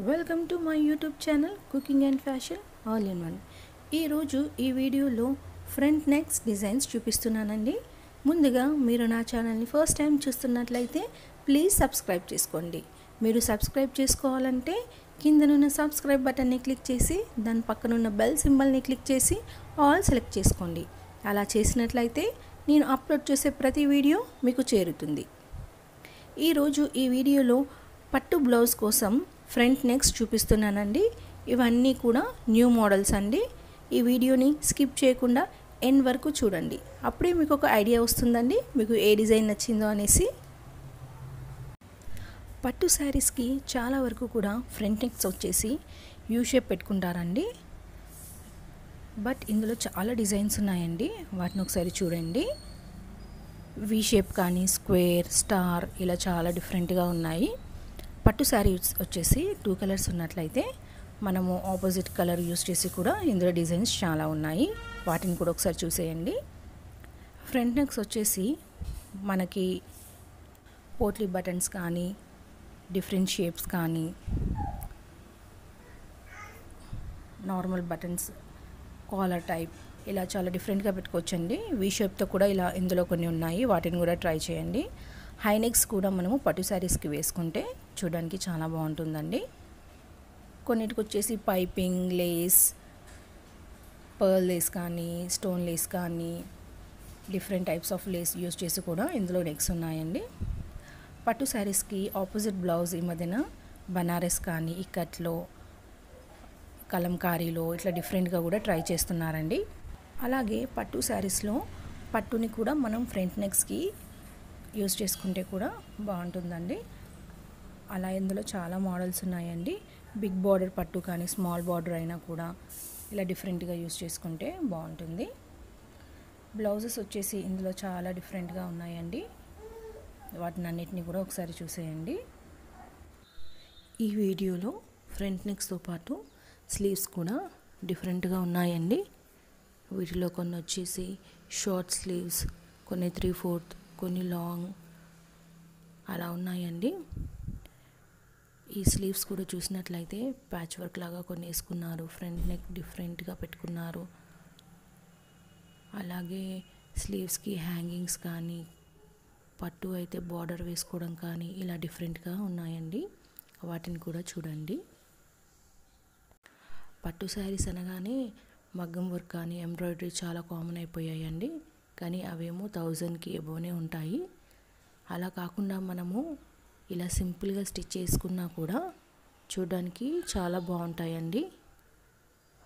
Welcome to my YouTube channel cooking and fashion all in one. ఈరోజు ఈ వీడియోలో front next designs చూపిస్తున్నానండి. ముందుగా మీరు నా ఛానల్ని ఫస్ట్ టైం చూస్తున్నట్లయితే ప్లీజ్ సబ్స్క్రైబ్ చేసుకోండి. మీరు సబ్స్క్రైబ్ చేసుకోవాలంటే కిందనున్న సబ్స్క్రైబ్ బటన్ని క్లిక్ చేసి దాని పక్కనున్న బెల్ సింబల్ని క్లిక్ చేసి ఆల్ సెలెక్ట్ చేసుకోండి. అలా చేసినట్లయితే నేను అప్లోడ్ చేసే ప్రతి వీడియో మీకు చేరుతుంది. ఈరోజు ఈ వీడియోలో పట్టు బ్లౌజ్ కోసం ఫ్రంట్ నెక్స్ చూపిస్తున్నానండి. ఇవన్నీ కూడా న్యూ మోడల్స్ అండి. ఈ వీడియోని స్కిప్ చేయకుండా ఎండ్ వరకు చూడండి. అప్పుడే మీకు ఒక ఐడియా వస్తుందండి మీకు ఏ డిజైన్ నచ్చిందో అనేసి. పట్టు శారీస్కి చాలా వరకు కూడా ఫ్రంట్ నెక్స్ వచ్చేసి యూ షేప్ పెట్టుకుంటారండి. బట్ ఇందులో చాలా డిజైన్స్ ఉన్నాయండి. వాటిని ఒకసారి చూడండి. వి షేప్ కానీ స్క్వేర్, స్టార్ ఇలా చాలా డిఫరెంట్గా ఉన్నాయి. పట్టు శారీ వచ్చేసి 2 కలర్స్ ఉన్నట్లయితే మనము ఆపోజిట్ కలర్ యూస్ చేసి కూడా ఇందులో డిజైన్స్ చాలా ఉన్నాయి. వాటిని కూడా ఒకసారి చూసేయండి. ఫ్రంట్ నెక్స్ వచ్చేసి మనకి పోట్లీ బటన్స్ కానీ డిఫరెంట్ షేప్స్ కానీ నార్మల్ బటన్స్, కాలర్ టైప్ ఇలా చాలా డిఫరెంట్గా పెట్టుకోవచ్చండి. వీ షేప్తో కూడా ఇలా ఇందులో కొన్ని ఉన్నాయి. వాటిని కూడా ట్రై చేయండి. హై నెక్స్ కూడా మనము పట్టు శారీస్కి వేసుకుంటే చూడడానికి చాలా బాగుంటుందండి. కొన్నిటికి వచ్చేసి పైపింగ్ లేస్, పర్ల్ లేస్ కానీ స్టోన్ లేస్ కానీ different types of Lay's use చేసి కూడా ఇందులో నెక్స్ ఉన్నాయండి. పట్టు శారీస్కి ఆపోజిట్ బ్లౌజ్ ఈ మధ్యన బనారస్ కానీ ఇక్కట్లో, కలంకారీలో ఇట్లా డిఫరెంట్గా కూడా ట్రై చేస్తున్నారండి. అలాగే పట్టు శారీస్లో పట్టుని కూడా మనం ఫ్రంట్ నెక్స్కి యూస్ చేసుకుంటే కూడా బాగుంటుందండి. అలా ఇందులో చాలా మోడల్స్ ఉన్నాయండి. బిగ్ బార్డర్ పట్టు కానీ స్మాల్ బార్డర్ అయినా కూడా ఇలా డిఫరెంట్గా యూస్ చేసుకుంటే బాగుంటుంది. బ్లౌజెస్ వచ్చేసి ఇందులో చాలా డిఫరెంట్గా ఉన్నాయండి. వాటిని అన్నిటిని కూడా ఒకసారి చూసేయండి. ఈ వీడియోలో ఫ్రంట్ నెక్స్తో పాటు స్లీవ్స్ కూడా డిఫరెంట్గా ఉన్నాయండి. వీటిలో కొన్ని వచ్చేసి షార్ట్ స్లీవ్స్, కొన్ని 3/4, కొన్ని లాంగ్ అలా ఉన్నాయండి. ఈ స్లీవ్స్ కూడా చూసినట్లయితే ప్యాచ్ వర్క్ లాగా కొన్ని వేసుకున్నారు. ఫ్రంట్ నెక్ డిఫరెంట్గా పెట్టుకున్నారు. అలాగే స్లీవ్స్కి హ్యాంగింగ్స్ కానీ పట్టు అయితే బార్డర్ వేసుకోవడం కానీ ఇలా డిఫరెంట్గా ఉన్నాయండి. వాటిని కూడా చూడండి. పట్టు శారీస్ అనగానే మగ్గం వర్క్ కానీ ఎంబ్రాయిడరీ చాలా కామన్ అయిపోయాయండి. కానీ అవేమో 1000కి ఎబోనే ఉంటాయి. అలా కాకుండా మనము ఇలా సింపుల్గా స్టిచ్ చేసుకున్నా కూడా చూడడానికి చాలా బాగుంటాయండి.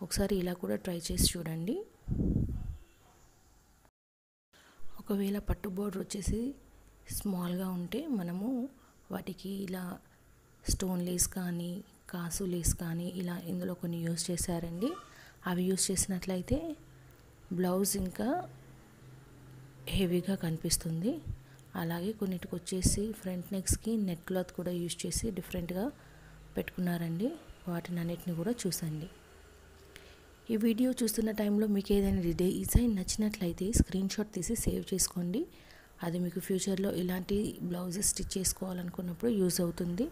ఒకసారి ఇలా కూడా ట్రై చేసి చూడండి. ఒకవేళ పట్టు బోర్డర్ వచ్చేసి స్మాల్గా ఉంటే మనము వాటికి ఇలా స్టోన్ లేస్ కానీ కాసు లేస్ కానీ ఇలా ఇందులో కొన్ని యూస్ చేశారండి. అవి యూస్ చేసినట్లయితే బ్లౌజ్ ఇంకా హెవీగా కనిపిస్తుంది. అలాగే కొన్నిటికి వచ్చేసి ఫ్రంట్ నెక్స్కి నెట్ క్లాత్ కూడా యూజ్ చేసి డిఫరెంట్గా పెట్టుకున్నారండి. వాటిని అన్నిటిని కూడా చూసండి. ఈ వీడియో చూస్తున్న టైంలో మీకు ఏదైనా డిజైన్ నచ్చినట్లయితే స్క్రీన్ షాట్ తీసి సేవ్ చేసుకోండి. అది మీకు ఫ్యూచర్లో ఇలాంటి బ్లౌజెస్ స్టిచ్ చేసుకోవాలనుకున్నప్పుడు యూజ్ అవుతుంది.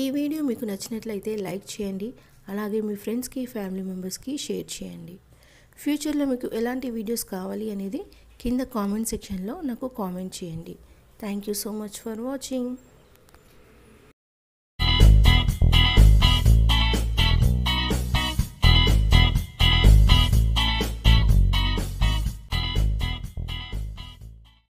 ఈ వీడియో మీకు నచ్చినట్లయితే లైక్ చేయండి. అలాగే మీ ఫ్రెండ్స్కి, ఫ్యామిలీ మెంబర్స్కి షేర్ చేయండి. ఫ్యూచర్లో మీకు ఎలాంటి వీడియోస్ కావాలి అనేది కింద కామెంట్ సెక్షన్లో నాకు కామెంట్ చేయండి. Thank you so much for watching.